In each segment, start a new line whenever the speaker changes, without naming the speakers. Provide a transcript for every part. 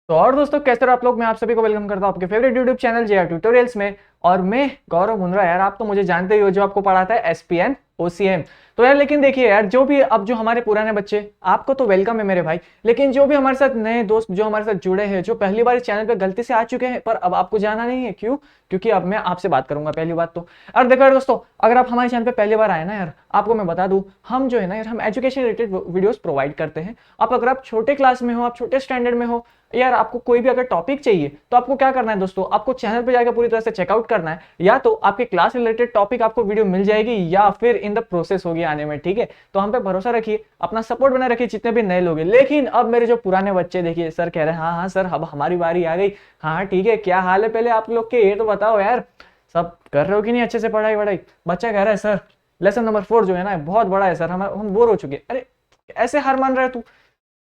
तो और दोस्तों कैसे हो आप लोग। मैं आप सभी को वेलकम करता हूं आपके favourite YouTube channel J are tutorials में। और मैं गौरव मुंद्रा। यार आप तो मुझे जानते ही हो, जो आपको पढ़ाता है एसपीएन ओसीएम। तो यार लेकिन देखिए यार, जो भी अब जो हमारे पुराने बच्चे, आपको तो वेलकम है मेरे भाई, लेकिन जो भी हमारे साथ नए दोस्त जो हमारे साथ जुड़े हैं, जो पहली बार इस चैनल पे गलती से आ चुके हैं पर अब आपको जाना नहीं है, क्यों? क्योंकि अब मैं आपसे बात करूंगा पहली बात तो। और देखो यार दोस्तों, अगर आप हमारे चैनल पे पहली बार आए ना यार, आपको मैं बता दूं, हम जो है ना यार, हम एजुकेशन रिलेटेड वीडियोस प्रोवाइड करते हैं। अगर आप छोटे क्लास में हो, आप छोटे स्टैंडर्ड में हो, यार आपको कोई भी अगर टॉपिक चाहिए तो आपको क्या करना है दोस्तों, आपको चैनल पे जाकर पूरी तरह से चेकआउट करना है। या तो आपके क्लास रिलेटेड टॉपिक आपको वीडियो मिल जाएगी या फिर इन द प्रोसेस होगी आने में, ठीक है? तो हम पे भरोसा रखिए, अपना सपोर्ट बनाए रखिए जितने भी नए लोग हैं। लेकिन अब मेरे जो पुराने बच्चे, देखिए सर कह रहे हैं हाँ हाँ सर अब हमारी बारी आ गई। हाँ ठीक है, क्या हाल है पहले आप लोग के, ये तो बताओ यार, सब कर रहे हो कि नहीं अच्छे से पढ़ाई वढ़ाई? बच्चा कह रहा है सर लेसन नंबर 4 जो है ना बहुत बड़ा है सर, हम बोर हो चुके। अरे ऐसे हार मान रहा है तू?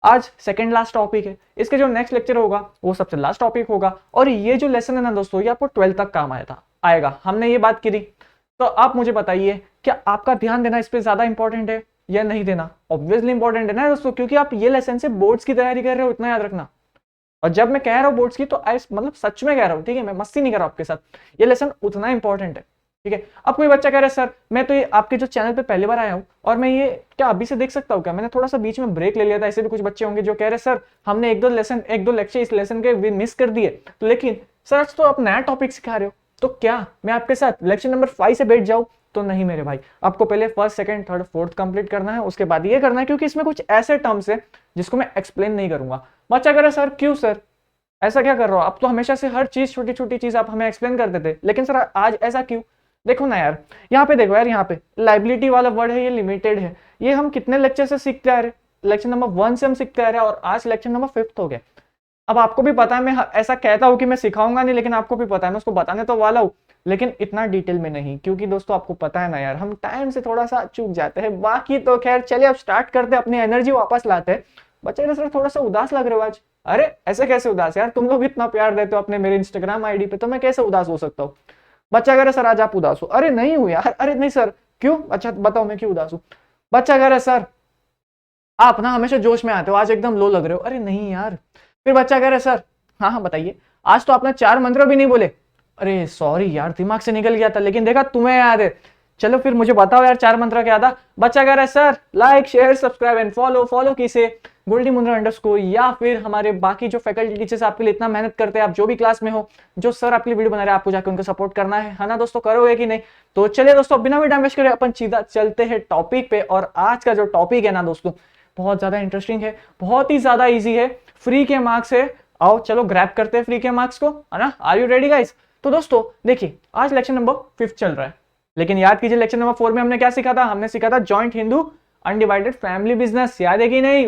आज सेकंड लास्ट टॉपिक है, इसके जो नेक्स्ट लेक्चर होगा वो सबसे लास्ट टॉपिक होगा। और ये जो लेसन है ना दोस्तों, ये आपको 12 तक काम आएगा, हमने ये बात करी। तो आप मुझे बताइए, क्या आपका ध्यान देना इस पे ज्यादा इंपॉर्टेंट है या नहीं देना? ऑब्वियसली इंपॉर्टेंट है ना दोस्तों, क्योंकि आप ये लेसन से बोर्ड्स की तैयारी कर रहे हो, इतना याद रखना। और जब मैं कह रहा हूँ बोर्ड्स की, तो मतलब सच में कह रहा हूँ, ठीक है? मैं मस्ती नहीं कर रहा हूँ आपके साथ, ये लेसन उतना इंपॉर्टेंट है, ठीक है? अब कोई बच्चा कह रहा है सर मैं तो ये आपके जो चैनल पे पहली बार आया हूँ और मैं ये क्या अभी से देख सकता हूँ क्या? मैंने थोड़ा सा बीच में ब्रेक ले लिया था। ऐसे भी कुछ बच्चे होंगे जो कह रहे सर हमने एक दो लेक्चर इस लेसन के मिस कर दिए, तो लेकिन सर आज तो आप नया टॉपिक सिखा रहे हो, तो क्या मैं आपके साथ लेक्चर नंबर 5 से बैठ जाऊं? तो नहीं मेरे भाई, आपको पहले first second third fourth complete करना है, उसके बाद ये करना है, क्योंकि इसमें कुछ ऐसे टर्म्स है जिसको मैं एक्सप्लेन नहीं करूंगा। बच्चा कह रहा है सर क्यों सर ऐसा क्या कर रहे हो आप? तो हमेशा से हर चीज छोटी छोटी चीज आप हमें एक्सप्लेन करते थे, लेकिन सर आज ऐसा क्यों? देखो ना यार, यहाँ पे देखो यार, यहाँ पे लाइबिलिटी वाला वर्ड है, ये लिमिटेड है। ये हम कितने लेक्चर से सीखते आ रहे? लेक्चर नंबर 1 से हम सीखते आ रहे हैं और आज लेक्चर नंबर 5 हो गया। अब आपको भी पता है, मैं ऐसा कहता हूँ कि मैं सिखाऊंगा नहीं, लेकिन आपको भी पता है मैं उसको बताने तो वाला हूँ, लेकिन इतना डिटेल में नहीं, क्योंकि दोस्तों आपको पता है ना यार, हम टाइम से थोड़ा सा चूक जाते हैं। बाकी तो खैर चलिए, अब स्टार्ट करते हैं, अपनी एनर्जी वापस लाते हैं। बच्चे सर थोड़ा सा उदास लग रहे हो आज। अरे ऐसे कैसे उदास यार, तुम लोग इतना प्यार देते हो अपने मेरे इंस्टाग्राम आईडी पे, तो मैं कैसे उदास हो सकता हूँ? बच्चा कह रहा है सर आज आप उदास हो। अरे नहीं हूं यार। अरे नहीं सर क्यों? अच्छा बताओ मैं क्यों उदास हूँ? बच्चा कह रहा है सर आप ना हमेशा जोश में आते हो, आज एकदम लो लग रहे हो। अरे नहीं यार। फिर बच्चा कह रहा है सर हाँ हाँ बताइए, आज तो आपने 4 मंत्र भी नहीं बोले। अरे सॉरी यार, दिमाग से निकल गया था, लेकिन देखा तुम्हें याद है। चलो फिर मुझे बताओ यार 4 मंत्र क्या था? बच्चा कह रहा है sir like share subscribe and follow. Follow किसे? गोल्डी मुंद्रा अंडरस्कोर, या फिर हमारे बाकी जो फैकल्टी टीचर्स आपके लिए इतना मेहनत करते हैं, आप जो भी क्लास में हो, जो सर आपके लिए वीडियो बना रहे हैं, आपको जाकर उनको सपोर्ट करना है ना दोस्तों? करोगे कि नहीं? तो चलिए दोस्तों, बिना भी टाइम वेस्ट करे अपन सीधा चलते हैं टॉपिक पे। और आज का जो टॉपिक है ना दोस्तों, बहुत ज्यादा इंटरेस्टिंग है, बहुत ही ज्यादा इजी है, फ्री के मार्क्स है। आओ चलो ग्रैब करते हैं फ्री के मार्क्स को, है ना? Are you ready guys? तो दोस्तों देखिए, आज लेक्चर नंबर 5 चल रहा है, लेकिन याद कीजिए लेक्चर नंबर 4 में हमने क्या सीखा था? हमने सीखा था joint Hindu undivided family business, याद है कि नहीं?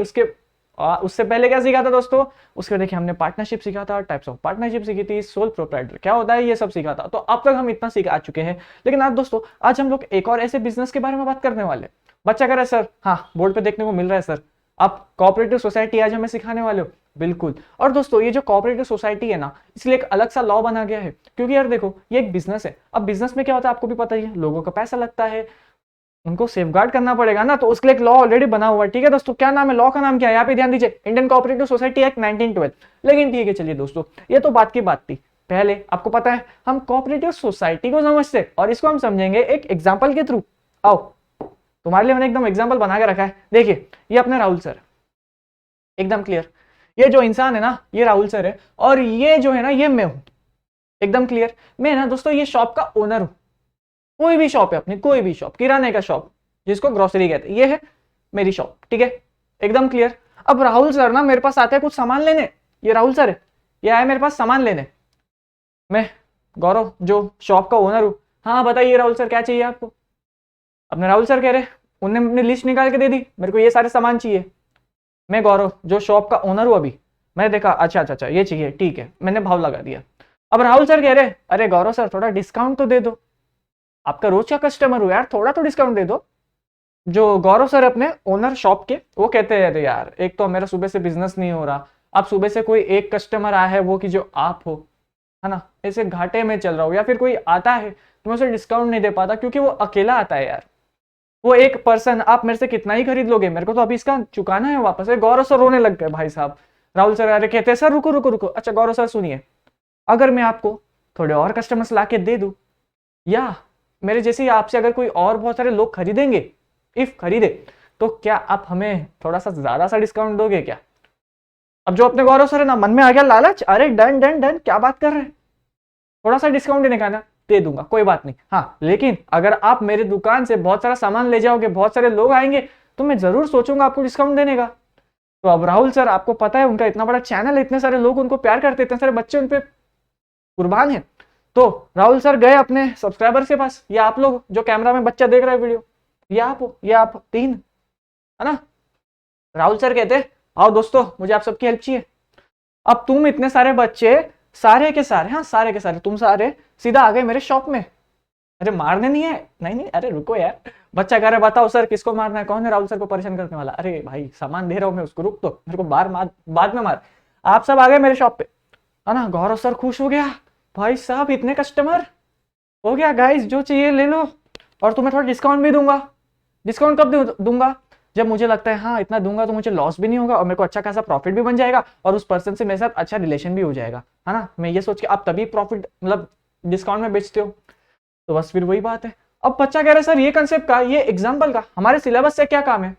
उससे पहले क्या सीखा था दोस्तों? उसके देखिए हमने पार्टनरशिप सीखा था, टाइप्स ऑफ पार्टनरशिप सीखी थी, सोल प्रोप्राइटर क्या होता है, ये सब सीखा था। तो अब तक हम इतना सीख आ चुके हैं, लेकिन आज दोस्तों, आज हम लोग एक और ऐसे बिजनेस के बारे में बात करने वाले। बच्चा कह रहा है सर हाँ बोर्ड पे देखने को मिल रहा है सर, आप कोऑपरेटिव सोसाइटी आज हमें सिखाने वाले हो। बिल्कुल। और दोस्तों ये जो कोऑपरेटिव सोसाइटी है ना, इसलिए एक अलग सा लॉ बना गया है, क्योंकि यार देखो ये एक बिजनेस है। अब बिजनेस में क्या होता है आपको भी पता ही है, लोगों का पैसा लगता है, उनको सेफगार्ड करना पड़ेगा ना, तो उसके लिए एक लॉ ऑलरेडी बना हुआ है, ठीक है दोस्तों? क्या नाम है लॉ का? नाम क्या है? यहाँ पे ध्यान दीजिए, इंडियन कोऑपरेटिव सोसाइटी एक्ट 1912। लेकिन ठीक है चलिए दोस्तों, ये तो बात की बात थी। पहले आपको पता है हम कोऑपरेटिव सोसाइटी को समझते, और इसको हम समझेंगे एक एग्जाम्पल के थ्रू। आओ तुम्हारे लिए मैंने एकदम एग्जाम्पल बना के रखा है। देखिए ये अपने राहुल सर, एकदम क्लियर। ये जो इंसान है ना, ये राहुल सर है, और ये जो है ना, ये मैं हूं, एकदम क्लियर। मैं ना दोस्तों ये शॉप का ओनर हूं। कोई भी शॉप है अपनी, कोई भी शॉप, किराने का शॉप जिसको ग्रोसरी कहते हैं, ये है मेरी शॉप, ठीक है? एकदम क्लियर। अब राहुल सर ना मेरे पास आते हैं कुछ सामान लेने, ये राहुल सर है, ये आए मेरे पास सामान लेने। मैं गौरव जो शॉप का ओनर हूं, हाँ बताइए राहुल सर क्या चाहिए आपको? अपने राहुल सर कह रहे, उन्होंने अपनी लिस्ट निकाल के दे दी, मेरे को ये सारे सामान चाहिए। मैं गौरव जो शॉप का ओनर हूं, अभी मैंने देखा अच्छा अच्छा अच्छा ये चाहिए, ठीक है, मैंने भाव लगा दिया। अब राहुल सर कह रहे अरे गौरव सर थोड़ा डिस्काउंट तो दे दो, आपका रोज का कस्टमर हो यार, थोड़ा तो डिस्काउंट दे दो। जो गौरव सर अपने ओनर शॉप के, वो कहते हैं अरे यार एक तो मेरा सुबह से बिजनेस नहीं हो रहा, अब सुबह से कोई एक कस्टमर आया है, वो कि जो आप हो, है ना, ऐसे घाटे में चल रहा हो, या फिर कोई आता है तो मैं उसे डिस्काउंट नहीं दे पाता, क्योंकि वो अकेला आता है यार, वो एक पर्सन, आप मेरे से कितना ही खरीद लोगे, मेरे को तो अभी इसका चुकाना है वापस। गौरव सर रोने लग गए भाई साहब। राहुल सर अरे कहते हैं सर रुको रुको रुको, अच्छा गौरव सर सुनिए, अगर मैं आपको थोड़े और कस्टमर्स ला के दे दूं, या मेरे जैसे ही आपसे अगर कोई और बहुत सारे लोग खरीदेंगे, इफ खरीदे, तो क्या आप हमें थोड़ा सा ज्यादा सा डिस्काउंट दोगे क्या? अब जो अपने गौरव सर है ना, मन में आ गया लालच, अरे डन डन डन, क्या बात कर रहे हैं, थोड़ा सा डिस्काउंट देने का ना, दे दूंगा कोई बात नहीं। हाँ लेकिन अगर आप मेरे दुकान से बहुत सारा सामान ले जाओगे, बहुत सारे लोग आएंगे, तो मैं जरूर सोचूंगा आपको डिस्काउंट देने का। तो अब राहुल सर आपको पता है उनका इतना बड़ा चैनल है, इतने सारे लोग उनको प्यार करते, इतने सारे बच्चे उनपे कुर्बान है। तो राहुल सर गए अपने सब्सक्राइबर्स के पास, या आप लोग जो कैमरा में बच्चा देख रहे हैं वीडियो, या आप हो, या आप तीन, है ना। राहुल सर कहते आओ दोस्तों मुझे आप सबकी हेल्प चाहिए। अब तुम इतने सारे बच्चे, सारे के सारे, हाँ सारे के सारे तुम सारे सीधा आ गए मेरे शॉप में। अरे मारने नहीं है, नहीं नहीं, अरे रुको यार, बच्चा कह रहा है बताओ सर किसको मारना है, कौन है राहुल सर को परेशान करने वाला? अरे भाई सामान दे रहा हूं मैं उसको, रुक तो, मेरे को बाद में मार। आप सब आ गए मेरे शॉप पे, है ना। गौरव सर खुश हो गया, भाई साहब इतने कस्टमर, हो गया गाइस जो चाहिए ले लो, और तुम्हें थोड़ा डिस्काउंट भी दूंगा। डिस्काउंट कब दूंगा? जब मुझे लगता है हाँ इतना दूंगा तो मुझे लॉस भी नहीं होगा और मेरे को अच्छा खासा प्रॉफिट भी बन जाएगा और उस पर्सन से मेरे साथ अच्छा रिलेशन भी हो जाएगा, है ना। मैं ये सोच के आप तभी प्रॉफिट मतलब डिस्काउंट में बेचते हो। तो बस फिर वही बात है। अब बच्चा कह रहा है सर ये कंसेप्ट का, ये एग्जाम्पल का हमारे सिलेबस से क्या काम है?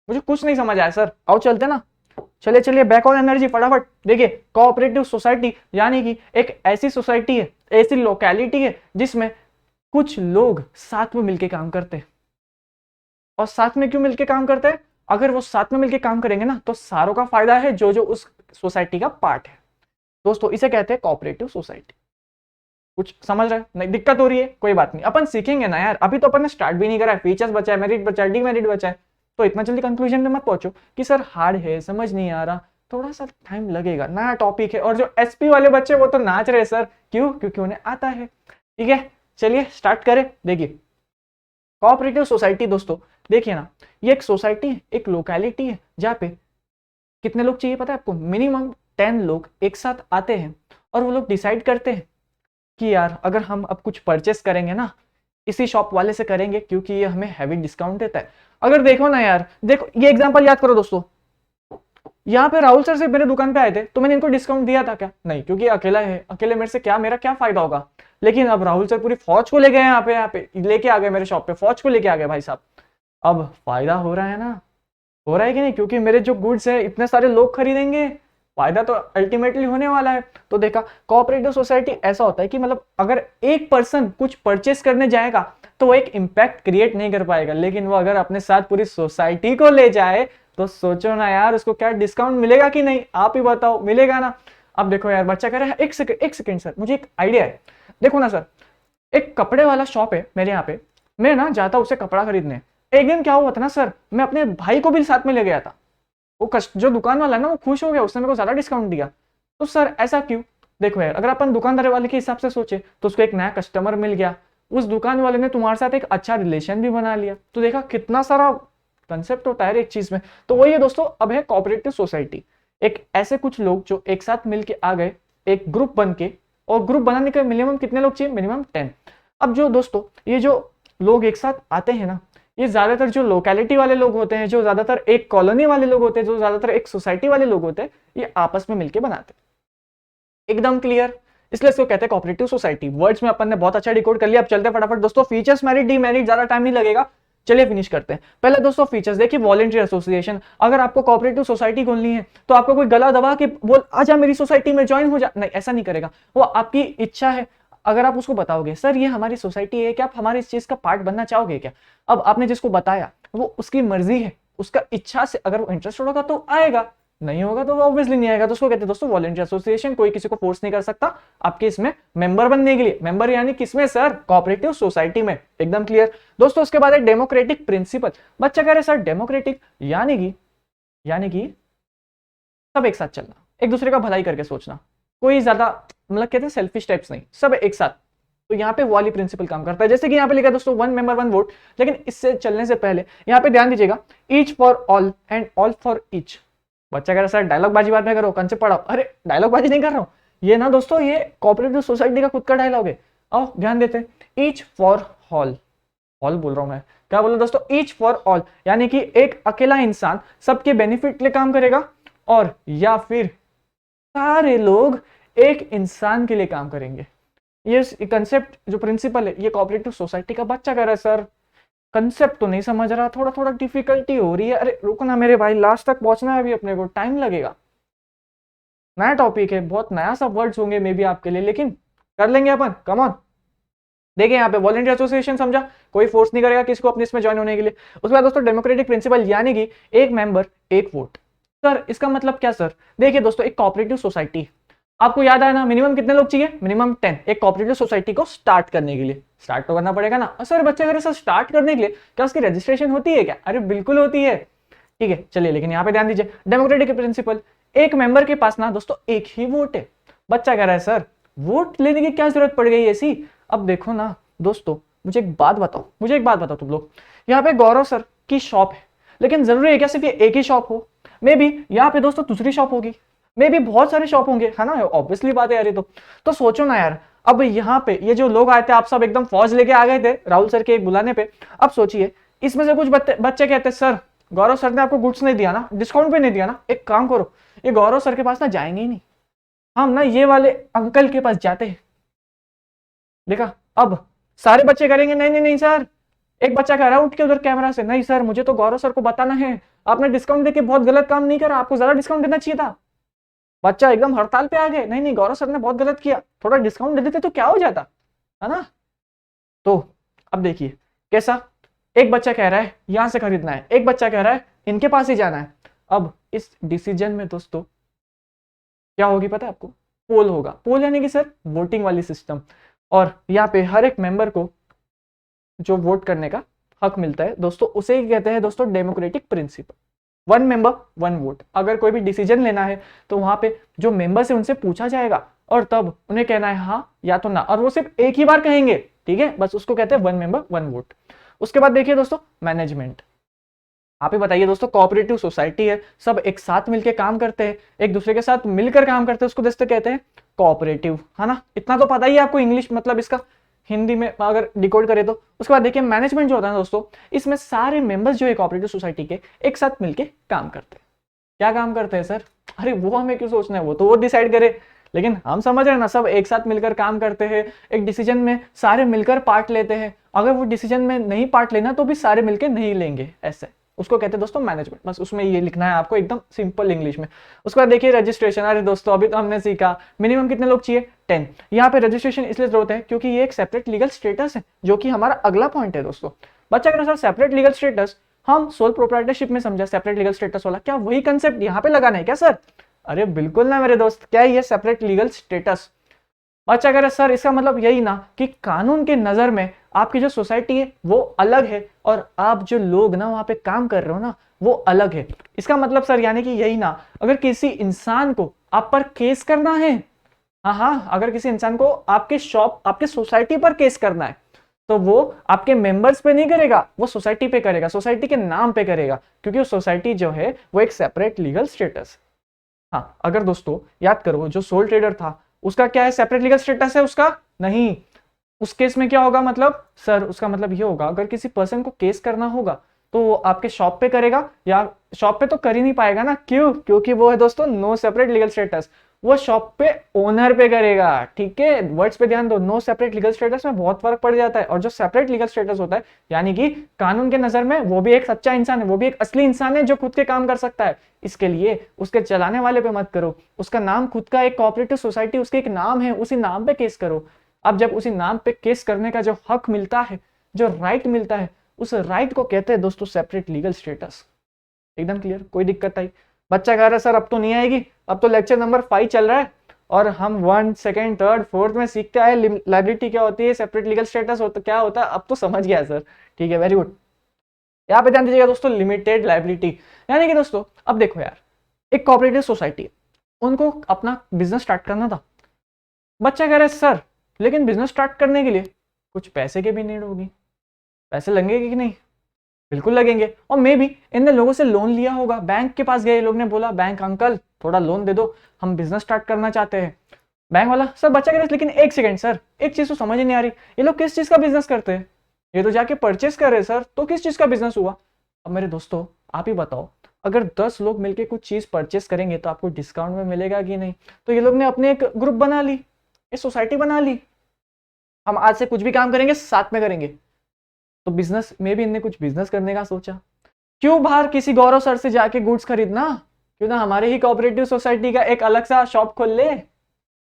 मुझे कुछ नहीं समझ आया सर, आओ चलते ना। चलिए चलिए बैक ऑन एनर्जी फटाफट। देखिए कोऑपरेटिव सोसाइटी यानी कि एक ऐसी सोसाइटी है, ऐसी लोकेलिटी है जिसमें कुछ लोग साथ में मिलके काम करते हैं। और साथ में क्यों मिलके काम करते हैं? अगर वो साथ में मिलके काम करेंगे ना तो सारों का फायदा है जो जो उस सोसाइटी का पार्ट है। दोस्तों इसे कहते हैं कोऑपरेटिव सोसाइटी। कुछ समझ रहे हैं? नहीं दिक्कत हो रही है? कोई बात नहीं, अपन सीखेंगे ना यार, अभी तो अपन ने स्टार्ट भी नहीं करा है। फीचर्स बचा है, मेरिट बचा है, डीमेरिट बचा है, तो इतना जल्दी कंक्लूजन में मत पहुंचो कि सर हार्ड है, समझ नहीं आ रहा, थोड़ा सा टाइम लगेगा, नया टॉपिक है। और जो एसपी वाले बच्चे वो तो नाच रहे सर, क्यों? क्योंकि उन्हें आता है। ठीक है चलिए स्टार्ट करें। देखिए कोऑपरेटिव सोसाइटी दोस्तों, देखिए ना, ये एक सोसाइटी है, एक लोकेलिटी है जहाँ पे कितने लोग चाहिए पता है आपको? मिनिमम 10 लोग एक साथ आते हैं और वो लोग डिसाइड करते हैं कि यार अगर हम अब कुछ परचेस करेंगे ना, इसी शॉप वाले से करेंगे क्योंकि ये हमें हैवी डिस्काउंट देता है। अगर देखो ना यार, देखो ये एग्जांपल याद करो दोस्तों, यहाँ पे राहुल सर से मेरे दुकान पे आए थे तो मैंने इनको डिस्काउंट दिया था क्या? नहीं, क्योंकि अकेला है, अकेले मेरे से क्या, मेरा क्या फायदा होगा। लेकिन अब राहुल सर पूरी फौज को ले गए, यहाँ पे लेके आ गए मेरे शॉप पे, फौज को लेके आ गए भाई साहब। अब फायदा हो रहा है ना, हो रहा है कि नहीं? क्योंकि मेरे जो गुड्स है इतने सारे लोग खरीदेंगे, फायदा तो अल्टीमेटली होने वाला है। तो देखा कोऑपरेटिव सोसाइटी ऐसा होता है कि मतलब अगर एक पर्सन कुछ परचेस करने जाएगा तो वो एक इम्पैक्ट क्रिएट नहीं कर पाएगा, लेकिन वो अगर अपने साथ पूरी सोसाइटी को ले जाए तो सोचो ना यार उसको क्या डिस्काउंट मिलेगा कि नहीं, आप ही बताओ, मिलेगा ना। अब देखो यार बच्चा कह रहा है एक सेकंड सर मुझे एक आइडिया है। देखो ना सर, एक कपड़े वाला शॉप है मेरे यहाँ पे, मैं ना जाता उससे कपड़ा खरीदने। एक दिन क्या हुआ था ना सर, मैं अपने भाई को भी साथ में ले गया था। वो जो दुकान वाला है ना वो खुश हो गया, उसने मेरे को ज्यादा डिस्काउंट दिया। तो सर ऐसा क्यों? देखो यार अगर अपन दुकानदार वाले के हिसाब से सोचे तो उसको एक नया कस्टमर मिल गया, उस दुकान वाले ने तुम्हारे साथ एक अच्छा रिलेशन भी बना लिया। तो देखा कितना सारा कंसेप्ट होता है एक चीज में। तो वही है दोस्तों, अब है कोऑपरेटिव सोसाइटी। एक ऐसे कुछ लोग जो एक साथ मिलके आ गए, एक ग्रुप बन के, और ग्रुप बनाने के मिनिमम कितने लोग चाहिए? मिनिमम 10। अब जो दोस्तों ये जो लोग एक साथ आते हैं ना, ये ज्यादातर जो लोकेलिटी वाले लोग होते हैं, जो ज्यादातर एक कॉलोनी वाले लोग होते हैं, जो ज्यादातर एक सोसाइटी वाले लोग होते हैं, ये आपस में मिलके बनाते हैं। एकदम क्लियर? इसलिए इसको कहते हैं कोऑपरेटिव सोसाइटी। वर्ड्स में अपन ने बहुत अच्छा डिकोड कर लिया। अब चलते हैं फटाफट दोस्तों, फीचर्स, मेरिट, डीमेरिट, ज्यादा टाइम नहीं लगेगा, चलिए फिनिश करते हैं। पहले दोस्तों फीचर्स देखिए, वॉलंटरी एसोसिएशन। अगर आपको कोऑपरेटिव सोसाइटी खोलनी है तो आपको कोई गला दबा के बोल आजा मेरी सोसाइटी में ज्वाइन हो जा, नहीं ऐसा नहीं करेगा वो, आपकी इच्छा है। अगर आप उसको बताओगे सर ये हमारी सोसाइटी है, क्या आप हमारी इस चीज का पार्ट बनना चाहोगे क्या? अब आपने जिसको बताया वो उसकी मर्जी है, उसका इच्छा से अगर वो इंटरेस्ट होगा तो आएगा, नहीं होगा तो वो ऑब्वियसली नहीं आएगा। तो उसको कहते हैं दोस्तों वॉलंटरी एसोसिएशन। कोई किसी को फोर्स नहीं कर सकता आपके इसमें मेंबर बनने के लिए। मेंबर यानी किसमें सर? कोऑपरेटिव सोसाइटी में। एकदम क्लियर दोस्तों। उसके बाद है डेमोक्रेटिक प्रिंसिपल। बच्चा कह रहे सर डेमोक्रेटिक यानी कि सब एक साथ चलना, एक दूसरे का भलाई करके सोचना, कोई ज्यादा मतलब कहते हैं सेल्फिश टाइप्स नहीं, सब एक साथ। तो यहाँ पे वाली प्रिंसिपल काम करता है। जैसे कि यहाँ पे लिखा है दोस्तों 1 मेंबर 1 वोट, लेकिन इससे चलने से पहले यहाँ पे ध्यान दीजिएगा, each for all and all for each. बच्चा कह रहा है सर डायलॉग बाजी बात में करो, कंसेप्ट पढ़ाओ। अरे डायलॉग बाजी नहीं कर रहा हूँ, ये ना दोस्तों ये कोऑपरेटिव सोसाइटी का खुद का डायलॉग है। आओ ध्यान देते हैं, ईच फॉर ऑल, ऑल बोल रहा हूं मैं, क्या बोल रहा दोस्तों? ईच फॉर ऑल यानी कि एक अकेला इंसान सबके बेनिफिट के लिए काम करेगा और या फिर सारे लोग एक इंसान के लिए काम करेंगे। ये कंसेप्ट जो प्रिंसिपल है ये कोऑपरेटिव सोसाइटी का बच्चा कह रहा है सर कंसेप्ट तो नहीं समझ रहा, थोड़ा थोड़ा डिफिकल्टी हो रही है। अरे रुको ना मेरे भाई, लास्ट तक पहुंचना है, अभी अपने को टाइम लगेगा। नया टॉपिक है, बहुत नया सब वर्ड्स होंगे मे बी आपके लिए, लेकिन कर लेंगे अपन, कम ऑन। देखिए यहाँ पे वॉलंटियर एसोसिएशन समझा, कोई फोर्स नहीं करेगा किसको अपने इसमें ज्वाइन होने के लिए। उसके बाद दोस्तों डेमोक्रेटिक प्रिंसिपल यानी कि एक मेंबर एक वोट। सर इसका मतलब क्या सर? देखिए दोस्तों, एक कोऑपरेटिव सोसाइटी, आपको याद आया ना मिनिमम कितने लोग चाहिए? मिनिमम 10 एक कोऑपरेटिव सोसाइटी को स्टार्ट करने के लिए। स्टार्ट तो करना पड़ेगा ना। सर बच्चे अगर सर स्टार्ट करने के लिए क्या उसकी रजिस्ट्रेशन होती है क्या? अरे बिल्कुल होती है, ठीक है चलिए। लेकिन यहाँ पे ध्यान दीजिए, डेमोक्रेटिक प्रिंसिपल, एक मेंबर के पास ना दोस्तों एक ही वोट है। बच्चा कह रहा है सर वोट लेने की क्या जरूरत पड़ गई ऐसी? अब देखो ना दोस्तों, मुझे एक बात बताओ तुम लोग, यहाँ पे गौरव सर की शॉप है, लेकिन जरूरी है क्या सिर्फ ये एक ही शॉप हो? मे बी यहाँ पे दोस्तों दूसरी शॉप होगी, मे बी बहुत सारे शॉप होंगे, है ना? ऑब्वियसली बात है यार। ये तो सोचो ना यार, अब यहाँ पे ये जो लोग आए थे, आप सब एकदम फौज लेके आ गए थे राहुल सर के एक बुलाने पे। अब सोचिए इसमें से कुछ बच्चे कहते हैं सर गौरव सर ने आपको गुड्स नहीं दिया ना, डिस्काउंट पे नहीं दिया ना, एक काम करो ये गौरव सर के पास ना जाएंगे ही नहीं, हम ना ये वाले अंकल के पास जाते हैं। देखा, अब सारे बच्चे करेंगे नहीं नहीं नहीं सर। एक बच्चा कह रहा है उठ के उधर कैमरा से, नहीं सर मुझे तो गौरव सर को बताना है, आपने डिस्काउंट देके बहुत गलत काम नहीं करा, आपको ज्यादा डिस्काउंट देना चाहिए था। बच्चा एकदम हड़ताल पे आ गए, नहीं नहीं गौरव सर ने बहुत गलत किया, थोड़ा डिस्काउंट दे देते तो क्या हो जाता, है ना? तो अब देखिए कैसा, एक बच्चा कह रहा है यहां से खरीदना है, एक बच्चा कह रहा है इनके पास ही जाना है। अब इस डिसीजन में दोस्तों क्या होगी पता है आपको? पोल होगा। पोल यानी कि सर वोटिंग वाली सिस्टम, और यहाँ पे हर एक मेंबर को जो वोट करने का हक मिलता है दोस्तों, उसे ही कहते हैं दोस्तों democratic principle. One member one vote. अगर कोई भी डिसीजन लेना है तो वहां पे जो मेंबर्स है उनसे पूछा जाएगा और तब उन्हें कहना है हाँ या तो ना, और वो सिर्फ एक ही बार कहेंगे, ठीक है? बस उसको कहते हैं वन मेंबर वन वोट। उसके बाद देखिए दोस्तों मैनेजमेंट। आप ही बताइए दोस्तों, कोऑपरेटिव सोसाइटी है, सब एक साथ मिलकर काम करते हैं, एक दूसरे के साथ मिलकर काम करते हैं, उसको दोस्तों कहते हैं कोऑपरेटिव, है ना? इतना तो पता ही है आपको इंग्लिश मतलब इसका, हिंदी में अगर डिकोड करे तो। उसके बाद देखिए मैनेजमेंट जो होता है दोस्तों, इसमें सारे मेंबर्स जो है कोऑपरेटिव सोसाइटी के एक साथ मिलके काम करते हैं। क्या काम करते हैं सर? अरे वो हमें क्यों सोचना है, वो तो वो डिसाइड करे, लेकिन हम समझ रहे हैं ना, सब एक साथ मिलकर काम करते हैं, एक डिसीजन में सारे मिलकर पार्ट लेते हैं। अगर वो डिसीजन में नहीं पार्ट लेना तो भी सारे मिलकर नहीं लेंगे, ऐसे उसको कहते हैं दोस्तों मैनेजमेंट। बस उसमें ये लिखना है आपको एकदम सिंपल इंग्लिश में। उसके बाद देखिए रजिस्ट्रेशन। अरे दोस्तों अभी तो हमने सीखा मिनिमम कितने लोग चाहिए? 10। यहाँ पे रजिस्ट्रेशन इसलिए जरूरत है क्योंकि ये एक सेपरेट लीगल स्टेटस है, जो कि हमारा अगला पॉइंट है दोस्तों। बच्चा कह रहा सर सेपरेट लीगल स्टेटस हम सोल प्रोप्राइटरशिप में समझा, सेपरेट लीगल स्टेटस वाला, क्या वही कंसेप्ट यहाँ पे लगाना है क्या सर? अरे बिल्कुल ना मेरे दोस्त, क्या ये सेपरेट लीगल स्टेटस? बच्चा कह रहा सर इसका मतलब यही ना कि कानून के नजर में आपकी जो सोसाइटी है वो अलग है और आप जो लोग ना वहां पे काम कर रहे हो ना वो अलग है। इसका मतलब सर यानी कि यही ना, अगर किसी इंसान को आप पर केस करना है, हाँ अगर किसी इंसान को आपके शॉप आपके सोसाइटी पर केस करना है तो वो आपके मेंबर्स पे नहीं करेगा, वो सोसाइटी पे करेगा, सोसाइटी के नाम पे करेगा, क्योंकि वो सोसाइटी जो है वो एक सेपरेट लीगल स्टेटस। हाँ अगर दोस्तों याद करो जो सोल ट्रेडर था उसका क्या है, सेपरेट लीगल स्टेटस है उसका? नहीं। उस केस में क्या होगा मतलब सर, उसका मतलब ये होगा अगर किसी पर्सन को केस करना होगा तो वो आपके शॉप पे करेगा, या शॉप पे तो कर ही नहीं पाएगा ना, क्यों? क्योंकि वो है दोस्तों नो सेपरेट लीगल स्टेटस, वो शॉप पे ओनर पे करेगा, ठीक है? वर्ड्स पे ध्यान दो, नो सेपरेट लीगल स्टेटस में बहुत फर्क पड़ जाता है। और जो सेपरेट लीगल स्टेटस होता है यानी कि कानून के नजर में वो भी एक सच्चा इंसान है, वो भी एक असली इंसान है जो खुद के काम कर सकता है। इसके लिए उसके चलाने वाले पे मत करो, उसका नाम खुद का एक कोऑपरेटिव सोसाइटी उसके एक नाम है, उसी नाम पे केस करो। अब जब उसी नाम पे केस करने का जो हक मिलता है, जो राइट मिलता है, उस राइट को कहते हैं दोस्तों सेपरेट लीगल स्टेटस। एकदम क्लियर? कोई दिक्कत आई? बच्चा कह रहा है सर अब तो नहीं आएगी, अब तो लेक्चर नंबर 5 चल रहा है और हम 1, 2, 3, 4 में सीखते आए लायबिलिटी क्या होती है, सेपरेट लीगल स्टेटस होता क्या होता है, अब तो समझ गया सर, ठीक है वेरी गुड। यहाँ पे ध्यान दीजिएगा दोस्तों, लिमिटेड लायबिलिटी यानी कि दोस्तों अब देखो यार, एक कोऑपरेटिव सोसाइटी उनको अपना बिजनेस स्टार्ट करना था। बच्चा कह रहा है सर लेकिन बिजनेस स्टार्ट करने के लिए कुछ पैसे की भी नीड होगी, पैसे लगेंगे कि नहीं? बिल्कुल लगेंगे। और मे भी इनने लोगों से लोन लिया होगा, बैंक के पास गए, लोग ने बोला बैंक अंकल थोड़ा लोन दे दो, हम बिजनेस स्टार्ट करना चाहते हैं। बैंक वाला सर बच्चा कह रहा है लेकिन एक सेकंड सर, एक चीज तो समझ ही नहीं आ रही, ये लोग किस चीज का बिजनेस करते हैं? ये तो जाके परचेस कर रहे हैं सर, तो किस चीज का बिजनेस हुआ? अब मेरे दोस्तों आप ही बताओ, अगर 10 लोग मिलके कुछ चीज परचेस करेंगे तो आपको डिस्काउंट में मिलेगा कि नहीं। तो ये लोग ने अपने एक ग्रुप बना ली, एक सोसाइटी बना ली, हम आज से कुछ भी काम करेंगे साथ में करेंगे। तो बिजनेस में भी इनने कुछ बिजनेस करने का सोचा। क्यों बाहर किसी गौरव सर से जाके गुड्स खरीदना, क्यों ना हमारे ही कोऑपरेटिव सोसाइटी का एक अलग सा शॉप खोल ले।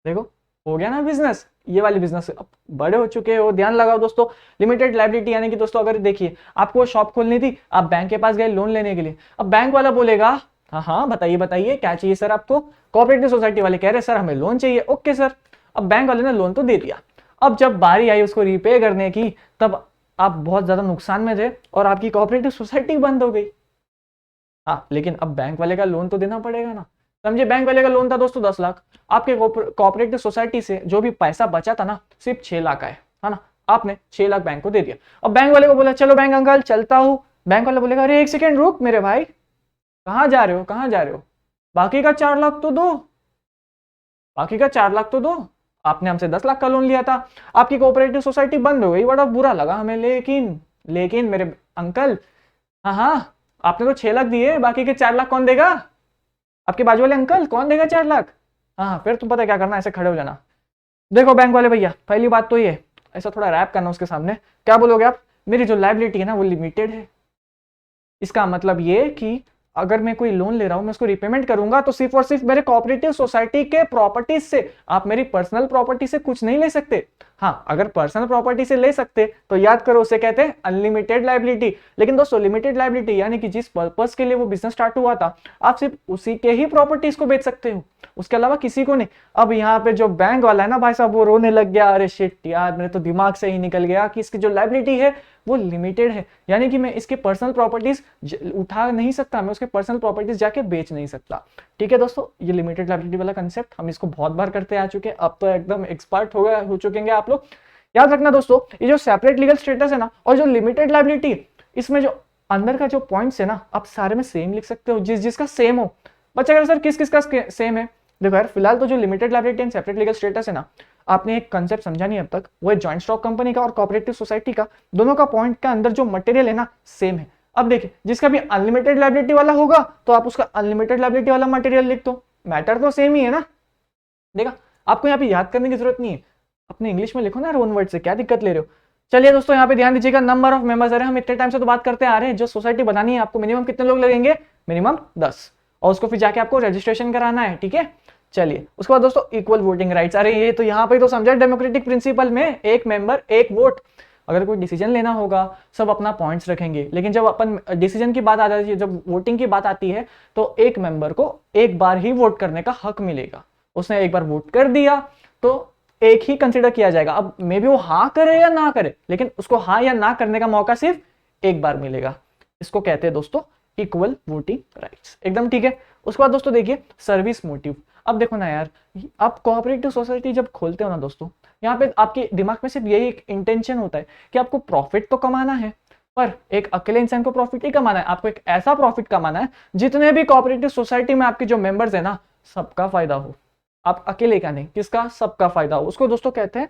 देखो हो गया ना बिजनेस, ये वाली बिजनेस। अब बड़े हो चुके हो, ध्यान लगाओ दोस्तों। लिमिटेड लायबिलिटी यानी कि दोस्तों अगर देखिए आपको शॉप खोलनी थी, आप बैंक के पास गए लोन लेने के लिए। अब बैंक वाला बोलेगा हाँ हाँ बताइए बताइए क्या चाहिए सर आपको। कोऑपरेटिव सोसाइटी वाले कह रहे सर हमें लोन चाहिए। ओके सर, अब बैंक वाले ने लोन तो दे दिया। अब जब बारी आई उसको रीपे करने की, तब आप बहुत ज्यादा नुकसान में थे और आपकी कोऑपरेटिव सोसाइटी बंद हो गई। हाँ लेकिन अब बैंक वाले का लोन तो देना पड़ेगा ना। समझे, बैंक वाले का लोन था दोस्तों 10 लाख। आपके कोऑपरेटिव सोसाइटी से जो भी पैसा बचा था ना, सिर्फ 6 लाख आए, है ना। आपने 6 लाख बैंक को दे दिया। अब बैंक वाले को बोला चलो बैंक अंकल चलता हूं। बैंक वाला बोलेगा अरे एक सेकेंड रुक मेरे भाई, कहाँ जा रहे हो कहाँ जा रहे हो, बाकी का 4 लाख तो दो, बाकी का 4 लाख तो दो। आपने हमसे 10 लाख का लोन लिया था, आपकी कोऑपरेटिव सोसाइटी बंद हो गई, बड़ा बुरा लगा हमें। लेकिन लेकिन मेरे अंकल, हाँ हाँ आपने तो 6 लाख दिए, बाकी के 4 लाख कौन देगा, आपके बाजू वाले अंकल कौन देगा 4 लाख। हाँ फिर तुम पता क्या करना, ऐसे खड़े हो जाना। देखो बैंक वाले भैया, पहली बात तो ये, ऐसा थोड़ा रैप करना उसके सामने। क्या बोलोगे आप, मेरी जो लायबिलिटी है ना वो लिमिटेड है। इसका मतलब ये कि अगर मैं कोई लोन ले रहा हूं, मैं उसको रिपेमेंट करूंगा तो सिर्फ और सिर्फ मेरे कोऑपरेटिव सोसाइटी के प्रॉपर्टीज से, आप मेरी पर्सनल प्रॉपर्टी से कुछ नहीं ले सकते। हाँ अगर पर्सनल प्रॉपर्टी से ले सकते तो याद करो उसे कहते हैं अनलिमिटेड लायबिलिटी। लेकिन दोस्तों लिमिटेड लायबिलिटी यानी कि जिस पर्पस के लिए वो बिजनेस स्टार्ट हुआ था, आप सिर्फ उसी के ही प्रॉपर्टीज को बेच सकते हो, उसके अलावा किसी को नहीं। अब यहाँ पे जो बैंक वाला है ना भाई साहब, वो रोने लग गया, अरे शिट यार मेरे तो दिमाग से ही निकल गया कि इसकी जो लायबिलिटी है वो लिमिटेड है, यानी कि मैं इसके पर्सनल प्रॉपर्टीज उठा नहीं सकता, मैं उसके पर्सनल प्रॉपर्टीज जाके बेच नहीं सकता। ठीक है दोस्तों, ये लिमिटेड लायबिलिटी वाला कंसेप्ट हम इसको बहुत बार करते आ चुके हैं, अब तो एकदम एक्सपर्ट हो चुकेंगे आप लोग। याद रखना दोस्तों, ये जो सेपरेट लीगल स्टेटस है ना और जो लिमिटेड लायबिलिटी, इसमें जो अंदर का जो पॉइंट्स है ना, आप सारे में सेम लिख सकते हो, जिसका सेम हो। बच्चा अगर सर किस किस का सेम है, देखो यार फिलहाल तो जो limited liability and separate legal status है ना, आपने एक कंसेप्ट समझा नहीं अब तक, वो है जॉइंट स्टॉक कंपनी का और कोऑपरेटिव सोसाइटी का, दोनों का पॉइंट का अंदर जो मटेरियल है ना सेम है। अब देखिए जिसका भी अनलिमिटेड लायबिलिटी वाला होगा तो आप उसका अनलिमिटेड लायबिलिटी वाला मटेरियल लिख दो, मैटर तो सेम ही है ना। देखा, आपको यहाँ पे याद करने की जरूरत नहीं है, अपने इंग्लिश में लिखो ना वन वर्ड से, क्या दिक्कत ले रहे हो। चलिए दोस्तों यहाँ पे ध्यान दीजिएगा, नंबर ऑफ मेंबर्स, अरे हम इतने टाइम से तो बात करते आ रहे हैं, जो सोसाइटी बनानी है आपको मिनिमम कितने लोग लगेंगे, मिनिमम 10, और उसको फिर जाके आपको रजिस्ट्रेशन कराना है। ठीक है, चलिए उसके बाद दोस्तों इक्वल वोटिंग राइट्स, अरे ये तो यहाँ पे तो समझा डेमोक्रेटिक प्रिंसिपल में, एक मेंबर एक वोट। अगर कोई डिसीजन लेना होगा सब अपना पॉइंट्स रखेंगे, लेकिन जब अपन डिसीजन की बात आ जाती है, जब वोटिंग की बात आती है, तो एक मेंबर को एक बार ही वोट करने का हक मिलेगा। उसने एक बार वोट कर दिया तो एक ही कंसिडर किया जाएगा। अब मे बी वो हाँ करे या ना करे, लेकिन उसको हाँ या ना करने का मौका सिर्फ एक बार मिलेगा। इसको कहते हैं दोस्तों इक्वल वोटिंग राइट्स, एकदम ठीक है। उसके बाद दोस्तों देखिए सर्विस मोटिव। अब देखो ना यार, आप कोऑपरेटिव सोसाइटी जब खोलते हो ना दोस्तों, यहाँ पे आपके दिमाग में सिर्फ यही एक इंटेंशन होता है कि आपको प्रॉफिट तो कमाना है, पर एक अकेले इंसान को प्रॉफिट ही कमाना है, आपको एक ऐसा प्रॉफिट कमाना है जितने भी कोऑपरेटिव सोसाइटी में आपके जो मेंबर्स है ना, सबका फायदा हो। आप अकेले का नहीं, किसका, सबका फायदा हो, उसको दोस्तों कहते हैं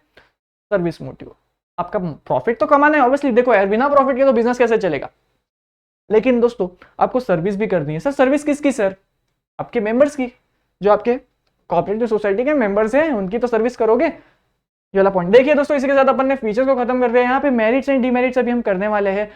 सर्विस मोटिव। आपका प्रॉफिट तो कमाना है ऑब्वियसली, देखो यार बिना प्रॉफिट के तो बिजनेस कैसे चलेगा, लेकिन दोस्तों आपको सर्विस भी करनी है। सर सर्विस किसकी, सर आपके मेंबर्स की, जो आपके कोऑपरेटिव सोसाइटी के मेंबर्स हैं उनकी तो सर्विस करोगे। ये वाला पॉइंट देखिए दोस्तों, इसी के साथ अपन ने फीचर्स को खत्म कर दिया। यहाँ पे मेरिट्स एंड डिमेरिट्स अभी हम करने वाले हैं।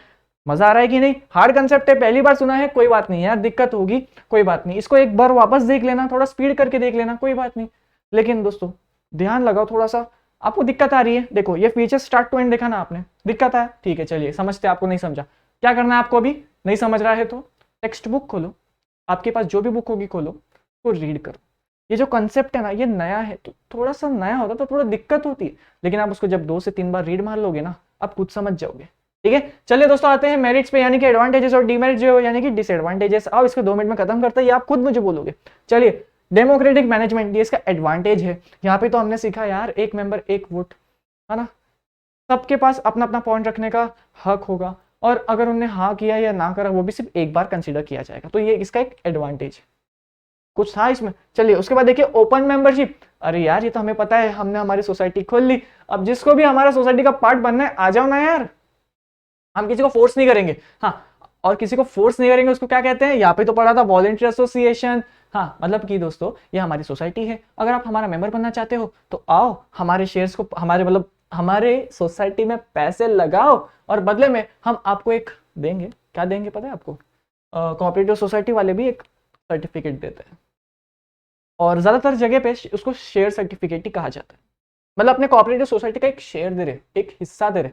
मजा आ रहा है कि नहीं, हार्ड कंसेप्ट है, पहली बार सुना है, कोई बात नहीं यार, दिक्कत होगी कोई बात नहीं, इसको एक बार वापस देख लेना, थोड़ा स्पीड करके देख लेना, कोई बात नहीं। लेकिन दोस्तों ध्यान लगाओ थोड़ा सा, आपको दिक्कत आ रही है, देखो ये फीचर स्टार्ट टू एंड देखा ना आपने, दिक्कत है, ठीक है चलिए समझते, आपको नहीं समझा, क्या करना है आपको, अभी नहीं समझ रहा है तो टेक्स्ट बुक खोलो, आपके पास जो भी बुक होगी खोलो, तो रीड करो। ये जो कंसेप्ट है ना ये नया है, तो थोड़ा सा नया होता तो थोड़ा दिक्कत होती है, लेकिन आप उसको जब 2 से 3 बार रीड मार लोगे ना, आप कुछ समझ जाओगे। ठीक है, चलिए दोस्तों आते हैं मेरिट्स पे, यानी कि एडवांटेजेस और डिमेरिट्स जो यानी कि डिसएडवांटेजेस। अब इसको 2 मिनट में खत्म करते हैं, ये आप खुद मुझे बोलोगे। चलिए, डेमोक्रेटिक मैनेजमेंट, ये इसका एडवांटेज है। यहाँ पे तो हमने सीखा यार, एक मेंबर एक वोट, है ना, सबके पास अपना अपना पॉइंट रखने का हक होगा, और अगर उन्होंने हाँ किया या ना करा वो भी सिर्फ एक बार कंसीडर किया जाएगा, तो ये इसका एक एडवांटेज कुछ था इसमें। चलिए उसके बाद देखिए ओपन मेंबरशिप, अरे यार ये तो हमें पता है, हमने हमारी सोसाइटी खोल ली, अब जिसको भी हमारा सोसाइटी का पार्ट बनना है आ जाओ ना यार, हम किसी को फोर्स नहीं करेंगे। हाँ, और किसी को फोर्स नहीं करेंगे उसको क्या कहते हैं, यहाँ पे तो पढ़ा था वॉलंटरी एसोसिएशन। हाँ मतलब कि दोस्तों ये हमारी सोसाइटी है, अगर आप हमारा मेंबर बनना चाहते हो तो आओ हमारे शेयर्स को, हमारे मतलब हमारे सोसाइटी में पैसे लगाओ और बदले में हम आपको एक देंगे। क्या देंगे पता है आपको? कोऑपरेटिव सोसाइटी वाले भी एक सर्टिफिकेट देते हैं और ज्यादातर जगह पे उसको शेयर सर्टिफिकेट ही कहा जाता है। मतलब अपने कोऑपरेटिव सोसाइटी का एक शेयर दे रहे, एक हिस्सा दे रहे।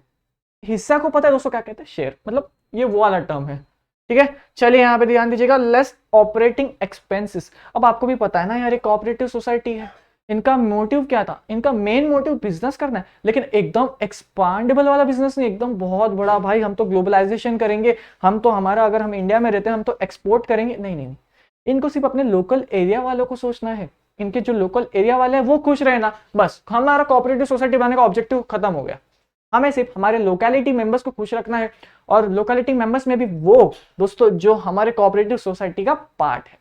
हिस्सा को पता है दोस्तों क्या कहते हैं? शेयर। मतलब ये वो वाला टर्म है, ठीक है। चलिए यहाँ पे ध्यान दीजिएगा, लेस ऑपरेटिंग एक्सपेंसेस। अब आपको भी पता है ना यार, ये कोऑपरेटिव सोसाइटी है, इनका मोटिव क्या था? इनका मेन मोटिव बिजनेस करना है, लेकिन एकदम एक्सपांडेबल वाला बिजनेस नहीं, एकदम बहुत बड़ा भाई हम तो ग्लोबलाइजेशन करेंगे, हम तो हमारा अगर हम इंडिया में रहते हैं हम तो एक्सपोर्ट करेंगे। नहीं नहीं नहीं, इनको सिर्फ अपने लोकल एरिया वालों को सोचना है। इनके जो लोकल एरिया वाले हैं वो खुश रहे ना, बस हमारा कोऑपरेटिव सोसाइटी बनाने का ऑब्जेक्टिव खत्म हो गया। हमें सिर्फ हमारे लोकेलिटी मेंबर्स को खुश रखना है, और लोकेलिटी मेंबर्स में भी वो दोस्तों जो हमारे कोऑपरेटिव सोसाइटी का पार्ट है।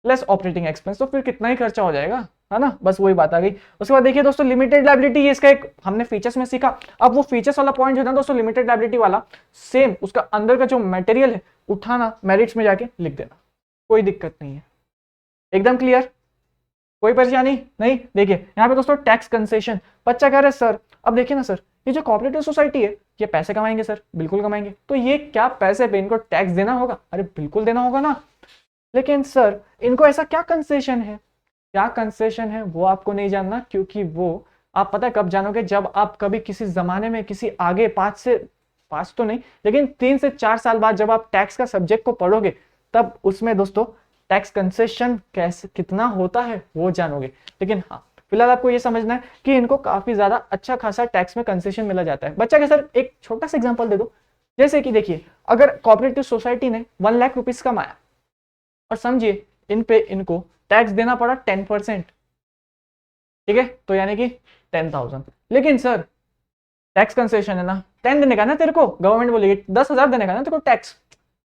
लेस ऑपरेटिंग एक्सपेंस, तो फिर कितना ही खर्चा हो जाएगा, है ना। बस वही बात आ गई। उसके बाद देखिए दोस्तों लिमिटेड लायबिलिटी, ये इसका एक हमने फीचर्स में सीखा। अब वो फीचर्स वाला पॉइंट जो है ना दोस्तों लिमिटेड लायबिलिटी वाला, सेम उसका अंदर का जो मटेरियल है उठाना, मेरिट्स में जाके लिख देना, कोई दिक्कत नहीं है। एकदम क्लियर, कोई परेशानी नहीं। देखिए यहाँ पे दोस्तों टैक्स कंसेशन। बच्चा कह रहे सर, अब देखिए ना सर, ये जो कोऑपरेटिव सोसाइटी है ये पैसे कमाएंगे सर, बिल्कुल कमाएंगे, तो ये क्या पैसे पे इनको टैक्स देना होगा? अरे बिल्कुल देना होगा ना। लेकिन सर इनको ऐसा क्या कंसेशन है? क्या कंसेशन है वो आपको नहीं जानना, क्योंकि वो आप पता है कब जानोगे? जब आप कभी किसी जमाने में किसी आगे 5 तो नहीं लेकिन 3 से 4 साल बाद जब आप टैक्स का सब्जेक्ट को पढ़ोगे, तब उसमें दोस्तों टैक्स कंसेशन कैसे कितना होता है वो जानोगे। लेकिन हाँ फिलहाल आपको ये समझना है कि इनको काफी ज्यादा अच्छा खासा टैक्स में कंसेशन मिला जाता है। बच्चा के सर एक छोटा सा एग्जांपल दे दो, जैसे कि देखिए अगर कोऑपरेटिव सोसाइटी ने 1 लाख रुपीस कमाया और समझिए इन पे इनको टैक्स देना पड़ा 10%, ठीक है, तो यानी कि 10,000। लेकिन सर टैक्स कंसेशन है ना, 10 देने का ना तेरे को, गवर्नमेंट बोलेगी 10,000 देने का ना तेरे को टैक्स।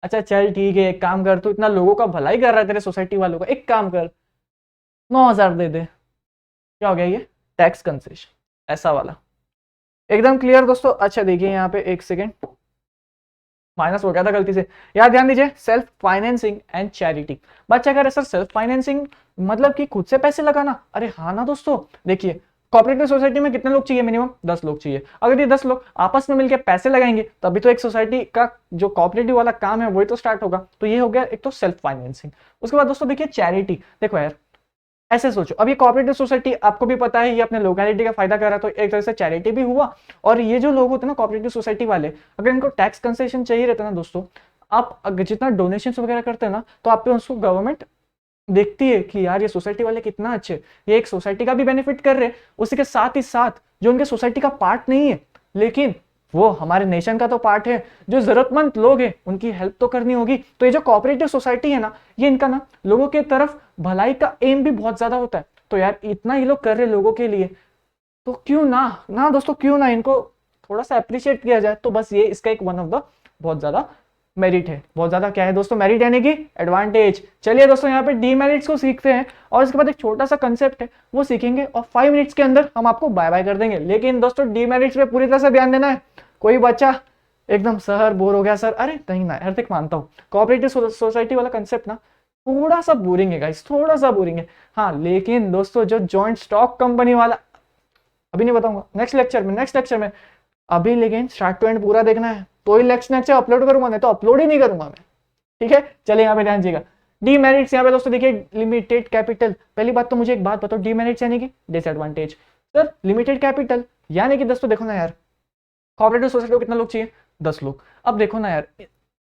अच्छा चल ठीक है, एक काम कर, तू इतना लोगों का भलाई कर रहा है तेरे सोसाइटी वालों का, एक काम कर 9,000 दे दे। क्या हो गया ये? टैक्स कंसेशन, ऐसा वाला। एकदम क्लियर दोस्तों। अच्छा देखिए यहाँ पे एक सेकेंड, माइनस हो गया था गलती से, यार ध्यान दीजिए। Self financing and charity. बच्चा कह रहे सर सेल्फ फाइनेंसिंग मतलब कि खुद से पैसे लगाना? अरे हाँ ना दोस्तों, देखिए कोऑपरेटिव सोसाइटी में कितने लोग चाहिए? मिनिमम 10 लोग चाहिए। अगर ये 10 लोग आपस में मिलकर पैसे लगाएंगे तभी तो एक सोसाइटी का जो कोऑपरेटिव वाला काम है वही तो स्टार्ट होगा। तो ये हो गया एक तो सेल्फ फाइनेंसिंग। उसके बाद दोस्तों देखिए चैरिटी। देखो यार ऐसे सोचो, अब ये कोऑपरेटिव सोसाइटी आपको भी पता है ये अपने लोकेलिटी का फायदा कर रहा है, तो एक तरह से चैरिटी भी हुआ। और ये जो लोग होते हैं ना कोऑपरेटिव सोसाइटी वाले, अगर इनको टैक्स कंसेशन चाहिए रहता है ना दोस्तों, आप अगर जितना डोनेशन वगैरह करते हैं ना, तो आप पे उसको गवर्नमेंट देखती है कि यार ये सोसाइटी वाले कितना अच्छे, ये एक सोसाइटी का भी बेनिफिट कर रहे हैं, उसी के साथ ही साथ जो उनके सोसाइटी का पार्ट नहीं है लेकिन वो हमारे नेशन का तो पार्ट है, जो जरूरतमंद लोग हैं उनकी हेल्प तो करनी होगी। तो ये जो कोऑपरेटिव सोसाइटी है ना, ये इनका ना लोगों के तरफ भलाई का एम भी बहुत ज्यादा होता है। तो यार इतना ये लोग कर रहे लोगों के लिए, तो क्यों ना दोस्तों, क्यों ना इनको थोड़ा सा अप्रिशिएट किया जाए। तो बस ये इसका एक वन ऑफ द बहुत ज्यादा मेरिट है। बहुत ज्यादा क्या है दोस्तों? मेरिट यानी कि एडवांटेज। चलिए दोस्तों यहाँ पे डीमेरिट्स को सीखते हैं और इसके बाद एक छोटा सा कंसेप्ट है वो सीखेंगे और 5 मिनट्स के अंदर हम आपको बाय बाय कर देंगे। लेकिन दोस्तों डीमेरिट्स पे पूरी तरह से ध्यान देना है। कोई बच्चा एकदम सर बोर हो गया सर, अरे नहीं ना हार्दिक मानता हूँ कोऑपरेटिव सोसाइटी वाला कंसेप्ट ना थोड़ा सा बोरिंग है गाइस, थोड़ा सा बोरिंग है। हाँ लेकिन दोस्तों जो जॉइंट स्टॉक कंपनी वाला, अभी नहीं बताऊंगा, नेक्स्ट लेक्चर में अभी, लेकिन स्टार्ट टू एंड पूरा देखना है तो ही नेक्स्ट लेक्चर अपलोड करूंगा, नहीं तो अपलोड ही नहीं करूंगा मैं, ठीक है। चलिए यहाँ पे ध्यान दीजिएगा। डीमेरिट्स यहाँ पे दोस्तों देखिए लिमिटेड कैपिटल। पहली बात तो मुझे एक बात बताओ, डीमेरिट्स यानी कि डिसएडवांटेज। सर लिमिटेड कैपिटल यानी कि दोस्तों देखो ना यार, कोऑपरेटिव सोसाइटी को कितना लोग चाहिए? 10 लोग। अब देखो ना यार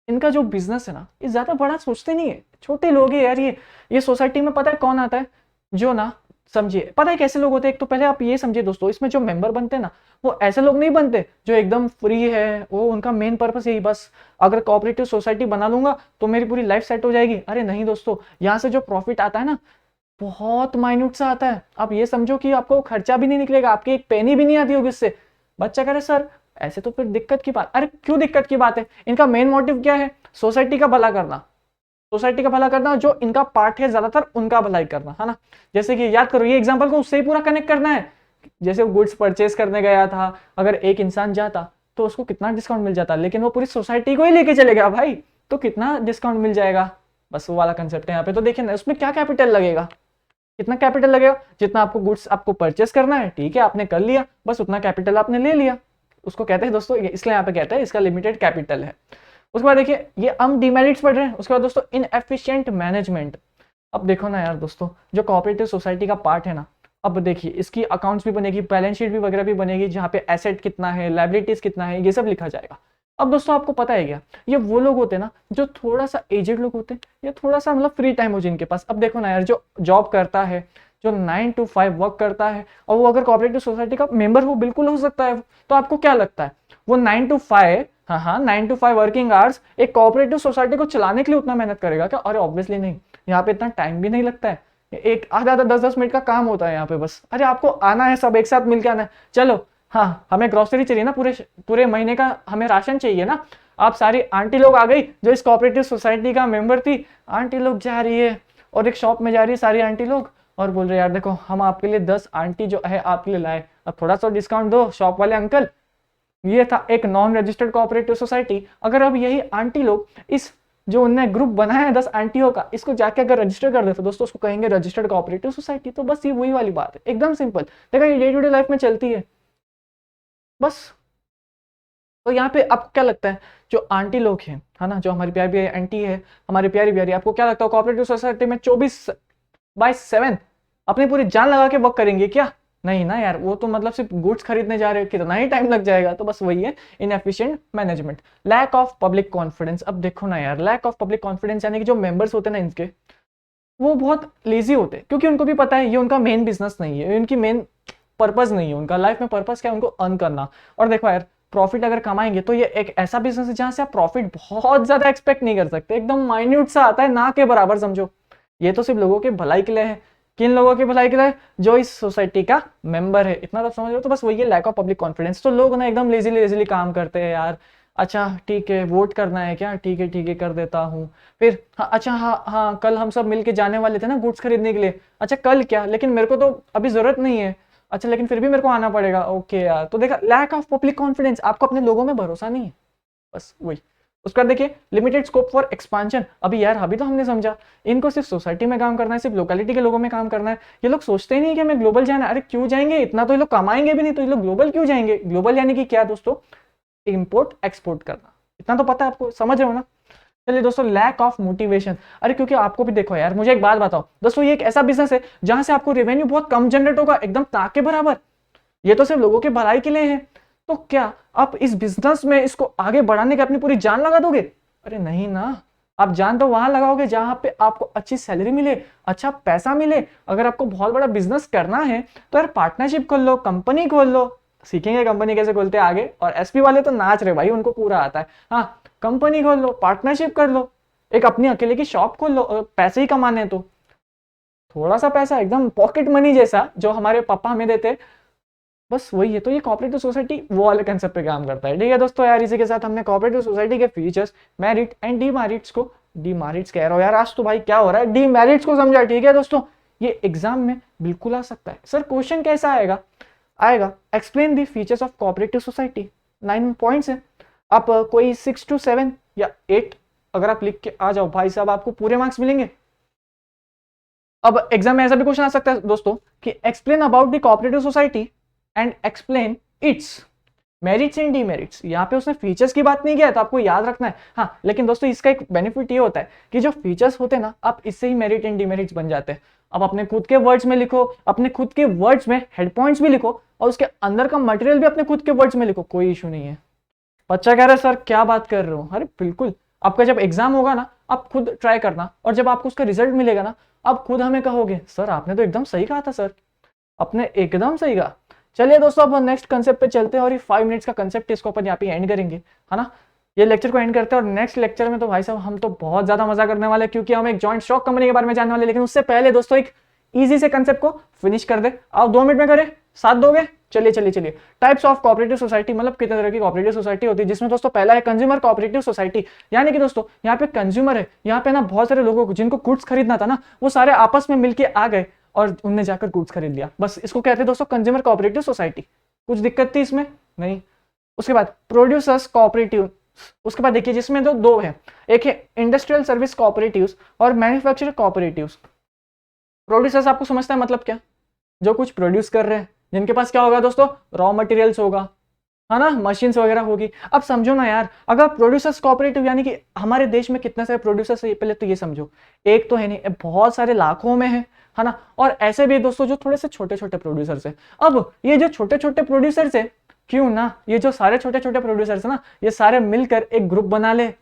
इनका जो बिजनेस है ना, ये ज्यादा बड़ा सोचते नहीं है, छोटे लोग हैं यार। ये सोसाइटी में पता है कौन आता है? जो ना समझिए, पता है कैसे लोग होते हैं? एक तो पहले आप ये समझिए दोस्तों, इसमें जो मेंबर बनते हैं ना वो ऐसे लोग नहीं बनते जो एकदम फ्री है, वो उनका मेन पर्पस यही बस अगर कोऑपरेटिव सोसाइटी बना लूंगा तो मेरी पूरी लाइफ सेट हो जाएगी। अरे नहीं दोस्तों, यहाँ से जो प्रॉफिट आता है ना बहुत माइन्यूट सा आता है। आप ये समझो कि आपको खर्चा भी नहीं निकलेगा, आपकी एक पेनी भी नहीं आती होगी इससे। बच्चा कह रहे सर ऐसे तो फिर दिक्कत की बात। अरे क्यों दिक्कत की बात है? इनका मेन मोटिव क्या है? सोसाइटी का भला करना, सोसाइटी का भला करना, जो इनका पार्ट है ज्यादातर उनका भलाई करना, है ना। जैसे कि याद करो ये एग्जांपल को उससे ही पूरा कनेक्ट करना है। जैसे वो गुड्स परचेस करने गया था, अगर एक इंसान जाता तो उसको कितना डिस्काउंट मिल जाता, लेकिन वो पूरी सोसाइटी को ही लेके चले गया भाई, तो कितना डिस्काउंट मिल जाएगा, बस वो वाला कंसेप्ट है यहाँ पे। तो देखिए ना, उसमें क्या कैपिटल लगेगा, कितना कैपिटल लगेगा, जितना आपको गुड्स आपको परचेस करना है, ठीक है, आपने कर लिया, बस उतना कैपिटल आपने ले लिया, उसको कहते हैं दोस्तों, इसलिए यहाँ पे कहते हैं इसका लिमिटेड कैपिटल है। उसके बाद देखिए, ये हम डीमेरिट्स पढ़ रहे हैं। उसके बाद दोस्तों इनएफिशिएंट मैनेजमेंट। अब देखो ना यार दोस्तों, जो कोऑपरेटिव सोसाइटी का पार्ट है ना, अब देखिए इसकी अकाउंट्स भी बनेगी, बैलेंस शीट भी वगैरह भी बनेगी, जहाँ पे एसेट कितना है, लायबिलिटीज कितना है, ये सब लिखा जाएगा। अब दोस्तों आपको पता है क्या, ये वो लोग होते हैं ना जो थोड़ा सा एजेड लोग होते हैं, या थोड़ा सा मतलब फ्री टाइम हो जिनके पास। अब देखो ना यार, जो जॉब करता है, जो 9 to 5 वर्क करता है, और वो अगर कोऑपरेटिव सोसाइटी का मेंबर हो, बिल्कुल हो सकता है, तो आपको क्या लगता है वो 9 to 5, हाँ 9 to 5 वर्किंग आवर्स एक कोऑपरेटिव सोसाइटी को चलाने के लिए उतना मेहनत करेगा क्या? अरे ऑब्वियसली नहीं, यहाँ पे इतना टाइम भी नहीं लगता है, एक आधा 10-10 मिनट का काम होता है यहाँ पे बस। अरे आपको आना है, सब एक साथ मिलकर आना है, चलो हाँ हमें ग्रोसरी चाहिए ना, पूरे महीने का हमें राशन चाहिए ना, आप सारी आंटी लोग आ गई जो इस कोऑपरेटिव सोसाइटी का मेंबर थी, आंटी लोग जा रही है और एक शॉप में जा रही है सारी आंटी लोग, और बोल रहे यार देखो हम आपके लिए 10 आंटी जो है आपके लिए लाए, अब थोड़ा सा डिस्काउंट दो शॉप वाले अंकल। ये था एक नॉन रजिस्टर्ड कोऑपरेटिव सोसाइटी। अगर अब यही आंटी लोग इस जो उनने ग्रुप बनाया है 10 आंटियों का, इसको जाके अगर रजिस्टर कर दे तो दोस्तों उसको कहेंगे रजिस्टर्ड कोऑपरेटिव सोसाइटी। तो बस ये वही वाली बात है, एकदम सिंपल। देखा, ये डे टू डे लाइफ में चलती है बस। तो यहाँ पे आपको क्या लगता है, जो आंटी लोग हैं, है ना, जो हमारी प्यारी प्यारी आंटी है, हमारी प्यारी प्यारी, आपको क्या लगता है कोऑपरेटिव सोसाइटी में 24/7 अपनी पूरी जान लगा के वर्क करेंगे क्या? नहीं ना यार, वो तो मतलब सिर्फ गुड्स खरीदने जा रहे हो, कितना ही टाइम लग जाएगा। तो बस वही है inefficient management. Lack of public confidence. अब देखो ना यार, लैक ऑफ पब्लिक कॉन्फिडेंस यानी कि जो मेंबर्स होते हैं ना इनके, वो बहुत लेजी होते हैं, क्योंकि उनको भी पता है ये उनका मेन बिजनेस नहीं है, उनकी मेन पर्पज नहीं है, उनका लाइफ में पर्पज क्या है, उनको अर्न करना। और देखो यार, प्रॉफिट अगर कमाएंगे तो ये एक ऐसा बिजनेस है जहां से आप प्रॉफिट बहुत ज्यादा एक्सपेक्ट नहीं कर सकते, एकदम माइन्यूट सा आता है, ना के बराबर समझो। ये तो सिर्फ लोगों के भलाई के लिए है। किन लोगों की भलाई के लिए? जो इस सोसाइटी का मेंबर है, इतना तो समझ लो। तो बस वही है लैक ऑफ पब्लिक कॉन्फिडेंस। तो लोग ना एकदम लेजीली काम करते हैं यार। अच्छा ठीक है, वोट करना है क्या, ठीक है कर देता हूँ। फिर हाँ अच्छा हाँ कल हम सब मिलके जाने वाले थे ना गुड्स खरीदने के लिए, अच्छा कल क्या, लेकिन मेरे को तो अभी जरूरत नहीं है, अच्छा लेकिन फिर भी मेरे को आना पड़ेगा, ओके यार। तो देखा, लैक ऑफ पब्लिक कॉन्फिडेंस, आपको अपने लोगों में भरोसा नहीं है, बस वही। उसके बाद देखिए लिमिटेड स्कोप फॉर एक्सपांशन। अभी यार अभी तो हमने समझा इनको सिर्फ सोसाइटी में काम करना है, सिर्फ लोकेलिटी के लोगों में काम करना है। ये लोग सोचते ही नहीं कि हमें ग्लोबल जाना है। अरे क्यों जाएंगे, इतना तो ये लोग कमाएंगे भी नहीं, तो ये लोग ग्लोबल क्यों जाएंगे? ग्लोबल यानी कि क्या दोस्तों? इंपोर्ट एक्सपोर्ट करना, इतना तो पता है आपको, समझ रहे हो ना। चलिए दोस्तों, लैक ऑफ मोटिवेशन। अरे क्योंकि आपको भी देखो यार, मुझे एक बात बताओ दोस्तों, ये एक ऐसा बिजनेस है जहां से आपको रेवेन्यू बहुत कम जनरेट होगा, एकदम ताक के बराबर। ये तो सिर्फ लोगों के भलाई के लिए है, तो क्या आप इस बिजनेस में इसको आगे बढ़ाने की अपनी पूरी जान लगा दोगे? अरे नहीं ना, आप जान तो वहां लगाओगे जहां पे आपको अच्छी सैलरी मिले, अच्छा पैसा मिले। अगर आपको बहुत बड़ा बिजनेस करना है तो यार पार्टनरशिप खोल लो, कंपनी खोल लो। सीखेंगे कंपनी कैसे खोलते हैं आगे, और एसपी वाले तो नाच रहे भाई, उनको पूरा आता है। हाँ, कंपनी खोल लो, पार्टनरशिप कर लो, एक अपनी अकेले की शॉप खोल लो, पैसे ही कमाने हैं तो थोड़ा सा पैसा एकदम पॉकेट मनी जैसा जो हमारे पापा हमें देते, बस वही है। तो ये कोऑपरेटिव सोसाइटी वो वाले कंसेप्ट पे काम करता है। ठीक है दोस्तों, यार इसी के साथ हमने कोऑपरेटिव सोसाइटी के फीचर्स, मेरिट एंड डीमेरिट्स को, डीमेरिट्स कह रहा हूँ यार आज तो भाई क्या हो रहा है, डीमेरिट्स को समझा। ठीक है दोस्तों, ये एग्जाम में बिल्कुल आ सकता है। सर क्वेश्चन कैसा आएगा? Explain the features of cooperative society. 9 points है, आप कोई 6 to 7 या 8 अगर आप लिख के आ जाओ भाई साहब, आपको पूरे मार्क्स मिलेंगे। अब एग्जाम में ऐसा भी क्वेश्चन आ सकता है दोस्तों कि explain about the cooperative society and explain it's merits and demerits. यहाँ पे उसने फीचर्स की बात नहीं किया है, तो आपको याद रखना है। हाँ लेकिन दोस्तों इसका एक बेनिफिट ये होता है कि जो फीचर्स होते हैं ना, आप इससे ही मेरिट एंड डीमेरिट्स बन जाते हैं। अब अपने खुद के वर्ड्स में लिखो, अपने खुद के वर्ड्स में हेड पॉइंट्स भी लिखो, और उसके अंदर का मटेरियल भी अपने खुद के वर्ड्स में लिखो, कोई इशू नहीं है। बच्चा कह रहा है सर क्या बात कर रहे हो? अरे बिल्कुल, आपका जब एग्जाम होगा ना, आप खुद ट्राई करना, और जब आपको उसका रिजल्ट मिलेगा ना, आप खुद हमें कहोगे सर आपने तो एकदम सही कहा था, सर आपने एकदम सही कहा। चलिए दोस्तों, अब नेक्स्ट कंसेप्ट पे चलते हैं, और ये 5 मिनट्स का कंसेप्ट इसको अपन यहाँ पे एंड करेंगे, है ना। ये लेक्चर को एंड करते हैं, और नेक्स्ट लेक्चर में तो भाई साहब हम तो बहुत ज्यादा मजा करने वाले, क्योंकि हम एक जॉइंट स्टॉक कंपनी के बारे में जानने वाले। लेकिन उससे पहले दोस्तों एक इजी से कंसेप्ट को फिनिश कर दे। आप 2 मिनट में करें, साथ दोगे? चलिए। टाइप्स ऑफ कोऑपरेटिव सोसाइटी, मतलब कितने तरह की कोऑपरेटिव सोसाइटी होती है, जिसमें दोस्तों पहला है कंज्यूमर कोऑपरेटिव सोसाइटी। यानी कि दोस्तों यहाँ पे कंज्यूमर है, यहाँ पे ना बहुत सारे लोगों को जिनको गुड्स खरीदना था ना, वो सारे आपस में मिलके आ गए और उनने जाकर गुड्स खरीद लिया। बस इसको कहते हैं दोस्तों कंज्यूमर कोऑपरेटिव सोसाइटी। कुछ दिक्कत थी इसमें? नहीं। उसके बाद प्रोड्यूसर्स कोऑपरेटिव, उसके बाद देखिए जिसमें तो दो है, एक है इंडस्ट्रियल सर्विस कोऑपरेटिव्स और मैन्युफैक्चर कोऑपरेटिव्स। प्रोड्यूसर्स आपको समझता है मतलब क्या, जो कुछ प्रोड्यूस कर रहे हैं, जिनके पास क्या होगा दोस्तों, रॉ मटेरियल्स होगा, है ना, मशीन्स वगैरह होगी। अब समझो ना यार, अगर प्रोड्यूसर्स कोऑपरेटिव यानी कि हमारे देश में कितने सारे प्रोड्यूसर्स है, पहले तो ये समझो, एक तो है नहीं, बहुत सारे लाखों में है ना। और ऐसे भी दोस्तों जो थोड़े से छोटे छोटे प्रोड्यूसर्स है। अब ये जो छोटे छोटे प्रोड्यूसर्स है, क्यों ना ये जो सारे छोटे छोटे प्रोड्यूसर्स है ना, ये सारे मिलकर एक ग्रुप बना ले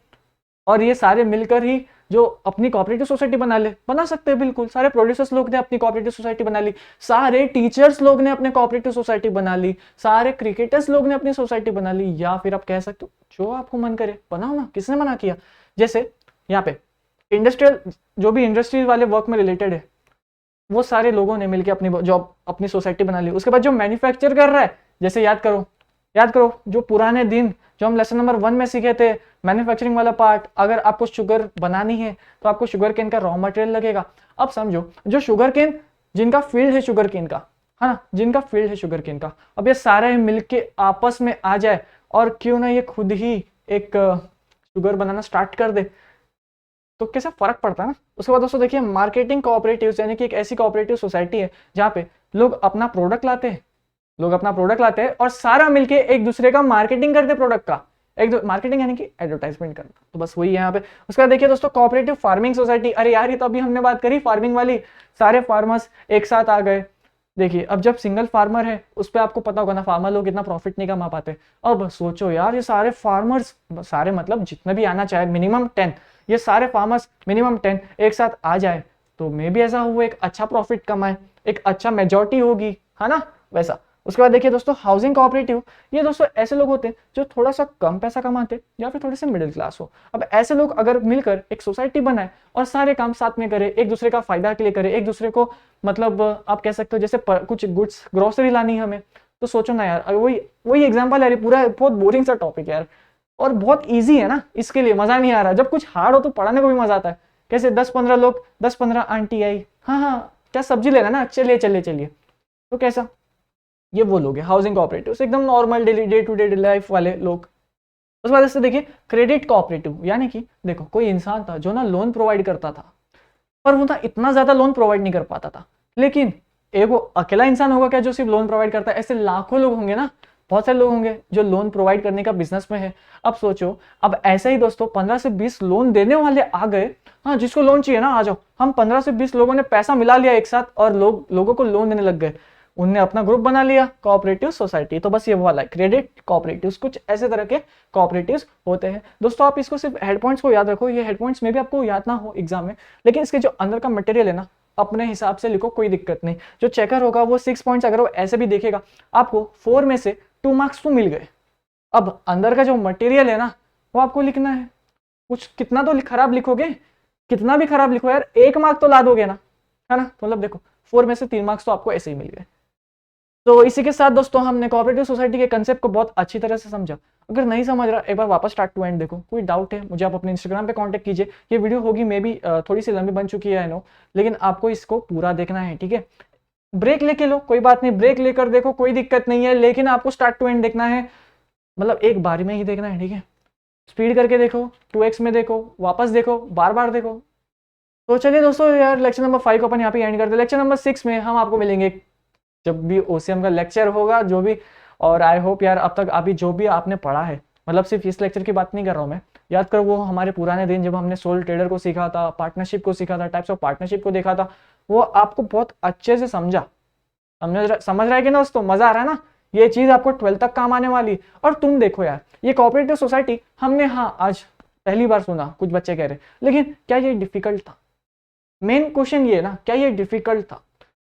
और ये सारे मिलकर ही जो अपनी कोऑपरेटिव सोसाइटी बना सकते हैं। बिल्कुल, सारे प्रोड्यूसर्स लोग ने अपनी कोऑपरेटिव सोसाइटी बना ली, सारे टीचर्स लोग ने अपने कोऑपरेटिव सोसाइटी बना ली, सारे क्रिकेटर्स लोग ने अपनी सोसाइटी बना ली, या फिर आप कह सकते हो जो आपको मन करे बनाओ ना, किसने मना किया। जैसे यहाँ पे इंडस्ट्रियल, जो भी इंडस्ट्री वाले वर्क में रिलेटेड है, वो सारे लोगों ने मिलकर अपनी जॉब, अपनी सोसाइटी बना ली। उसके बाद जो मैन्युफैक्चर कर रहा है, जैसे याद करो जो पुराने दिन जो हम लेसन नंबर 1 में सीखे थे, मैन्युफैक्चरिंग वाला पार्ट, अगर आपको शुगर बनानी है तो आपको शुगर केन का रॉ मटेरियल लगेगा। अब समझो जो शुगर केन, जिनका फील्ड है शुगर केन का, है ना, जिनका फील्ड है शुगर केन का, अब ये सारे मिलके आपस में आ जाए और क्यों ना ये खुद ही एक शुगर बनाना स्टार्ट कर दे, तो कैसा फर्क पड़ता है ना। उसके बाद दोस्तों देखिए मार्केटिंग कोऑपरेटिव्स, यानी कि एक ऐसी कोऑपरेटिव सोसाइटी है जहाँ पे लोग अपना प्रोडक्ट लाते हैं और सारा मिलके एक दूसरे का मार्केटिंग करते हैं प्रोडक्ट का, मार्केटिंग यानी कि एडवर्टाइजमेंट करना, तो बस वही है यहाँ पे। उसके बाद देखिए दोस्तों कोऑपरेटिव फार्मिंग सोसाइटी, अरे यार ये तो अभी हमने बात करी फार्मिंग वाली, सारे फार्मर्स एक साथ आ गए। देखिए अब जब सिंगल फार्मर है उस पर आपको पता होगा ना, फार्मर लोग इतना प्रॉफिट नहीं कमा पाते। अब सोचो यार ये सारे फार्मर्स, सारे मतलब जितने भी आना चाहे मिनिमम 10, ये सारे फार्मर्स मिनिमम 10 एक साथ आ जाए तो मे भी ऐसा हुआ एक अच्छा प्रॉफिट कमाए, एक अच्छा मेजॉरिटी होगी, है ना, वैसा। उसके बाद देखिए दोस्तों हाउसिंग कोऑपरेटिव, ये दोस्तों ऐसे लोग होते हैं जो थोड़ा सा कम पैसा कमाते हैं या फिर थोड़े से मिडिल क्लास हो। अब ऐसे लोग अगर मिलकर एक सोसाइटी बनाए और सारे काम साथ में करे, एक दूसरे का फायदा के लिए करे, एक दूसरे को मतलब आप कह सकते हो जैसे कुछ गुड्स ग्रोसरी लानी है हमें, तो सोचो ना यार, वही एग्जाम्पल है, पूरा बहुत बोरिंग सा टॉपिक यार और बहुत ईजी है ना, इसके लिए मजा नहीं आ रहा। जब कुछ हार्ड हो तो पढ़ाने को भी मजा आता है। कैसे 10-15 लोग, 10-15 आंटी आई, हाँ क्या सब्जी लेना ना, चलिए, तो कैसा, ये वो लोग हैं हाउसिंग कोऑपरेटिव, एकदम normal daily day to day life वाले लोग। उसके बाद इससे देखिए क्रेडिट कोऑपरेटिव, यानी कि देखो कोई इंसान था जो ना लोन प्रोवाइड करता था, पर वो ना इतना ज्यादा लोन प्रोवाइड नहीं कर पाता था, लेकिन एक वो अकेला इंसान होगा क्या जो सिर्फ लोन प्रोवाइड करता है, ऐसे लाखों लोग होंगे ना, बहुत सारे लोग होंगे जो लोन प्रोवाइड करने का बिजनेस में है। अब सोचो, अब ऐसे ही दोस्तों 15 से 20 लोन देने वाले आ गए, हाँ जिसको लोन चाहिए ना आ जाओ, हम 15 से 20 लोगों ने पैसा मिला लिया एक साथ और लोगों को लोन देने लग गए, उनने अपना ग्रुप बना लिया कोऑपरेटिव सोसाइटी। तो बस ये वाला है क्रेडिट कोऑपरेटिव्स, कुछ ऐसे तरह के कोऑपरेटिव्स होते हैं दोस्तों। आप इसको सिर्फ हेड पॉइंट्स को याद रखो, ये हेड पॉइंट्स में भी आपको याद ना हो एग्जाम में, लेकिन इसके जो अंदर का मटेरियल है ना अपने हिसाब से लिखो, कोई दिक्कत नहीं। जो चेकर होगा वो 6 पॉइंट्स अगर वो ऐसे भी देखेगा, आपको 4 में से 2 मार्क्स तो मिल गए। अब अंदर का जो मटेरियल है ना वो आपको लिखना है, कुछ कितना तो खराब लिखोगे, कितना भी खराब लिखो यार 1 मार्क तो ला दोगे ना, है ना। तो मतलब देखो 4 में से 3 मार्क्स तो आपको ऐसे ही मिल गए। तो इसी के साथ दोस्तों हमने कोऑपरेटिव सोसाइटी के कंसेप्ट को बहुत अच्छी तरह से समझा। अगर नहीं समझ रहा एक बार वापस स्टार्ट टू एंड देखो, कोई डाउट है मुझे आप अपने इंस्टाग्राम पे कांटेक्ट कीजिए। ये वीडियो होगी मे बी थोड़ी सी लंबी बन चुकी है आई नो, लेकिन आपको इसको पूरा देखना है, ठीक है। ब्रेक लेके लो, कोई बात नहीं, ब्रेक लेकर देखो कोई दिक्कत नहीं है, लेकिन आपको स्टार्ट टू एंड देखना है, मतलब एक बारी में ही देखना है, ठीक है। स्पीड करके देखो, 2x में देखो, वापस देखो, बार बार देखो। तो चलिए दोस्तों यार लेक्चर नंबर 5 को अपन यहाँ पे एंड करते हैं। लेक्चर नंबर 6 में हम आपको मिलेंगे जब भी ओसीएम का लेक्चर होगा जो भी। और आई होप यार अब तक अभी जो भी आपने पढ़ा है, मतलब सिर्फ इस लेक्चर की बात नहीं कर रहा हूँ मैं, याद करो वो हमारे पुराने दिन जब हमने सोल ट्रेडर को सीखा था, पार्टनरशिप को सीखा था, टाइप्स ऑफ पार्टनरशिप को देखा था, वो आपको बहुत अच्छे से समझ रहा है कि ना दोस्तों, मजा आ रहा है ना। ये चीज आपको 12th तक काम आने वाली। और तुम देखो यार ये कोऑपरेटिव सोसाइटी हमने हाँ आज पहली बार सुना, कुछ बच्चे कह रहे, लेकिन क्या ये डिफिकल्ट था? मेन क्वेश्चन ये है ना, क्या ये डिफिकल्ट था?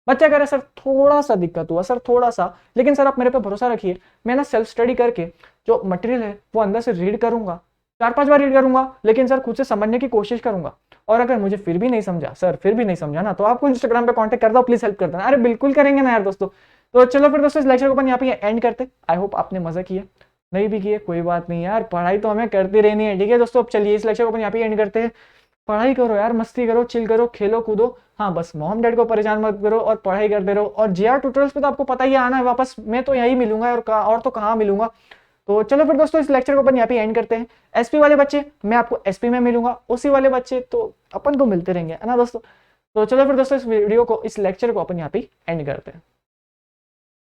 बच्चा कह रहे सर थोड़ा सा दिक्कत हुआ सर, थोड़ा सा, लेकिन सर आप मेरे पे भरोसा रखिए, मैं ना सेल्फ स्टडी करके जो मटेरियल है वो अंदर से रीड करूंगा, 4-5 बार रीड करूंगा, लेकिन सर खुद से समझने की कोशिश करूंगा। और अगर मुझे फिर भी नहीं समझा सर, फिर भी नहीं समझा ना, तो आपको इंस्टाग्राम पे कांटेक्ट कर दो, प्लीज हेल्प कर देना। अरे बिल्कुल करेंगे ना यार दोस्तों। तो चलो फिर दोस्तों इस लेक्चर को अपन यहाँ पे एंड करते। आई होप आपने मजा किया, नहीं भी किए कोई बात नहीं यार, पढ़ाई तो हमें करती रहनी है, ठीक है दोस्तों। अब चलिए इस लेक्चर को अपन यहाँ पे एंड करते हैं। पढ़ाई करो यार, मस्ती करो, चिल करो, खेलो कूदो, हाँ बस मॉम डैड को परेशान मत करो और पढ़ाई करते रहो। और जेआर ट्यूटोरियल्स पे तो आपको पता ही आना है वापस, मैं तो यही मिलूंगा और तो कहाँ मिलूंगा। तो चलो फिर दोस्तों इस लेक्चर को अपन यहाँ पे एंड करते हैं। एसपी वाले बच्चे मैं आपको एसपी में मिलूंगा, ओसी वाले बच्चे तो अपन को मिलते रहेंगे, है ना दोस्तों। तो चलो फिर दोस्तों इस वीडियो को, इस लेक्चर को अपन यहाँ पे एंड करते हैं।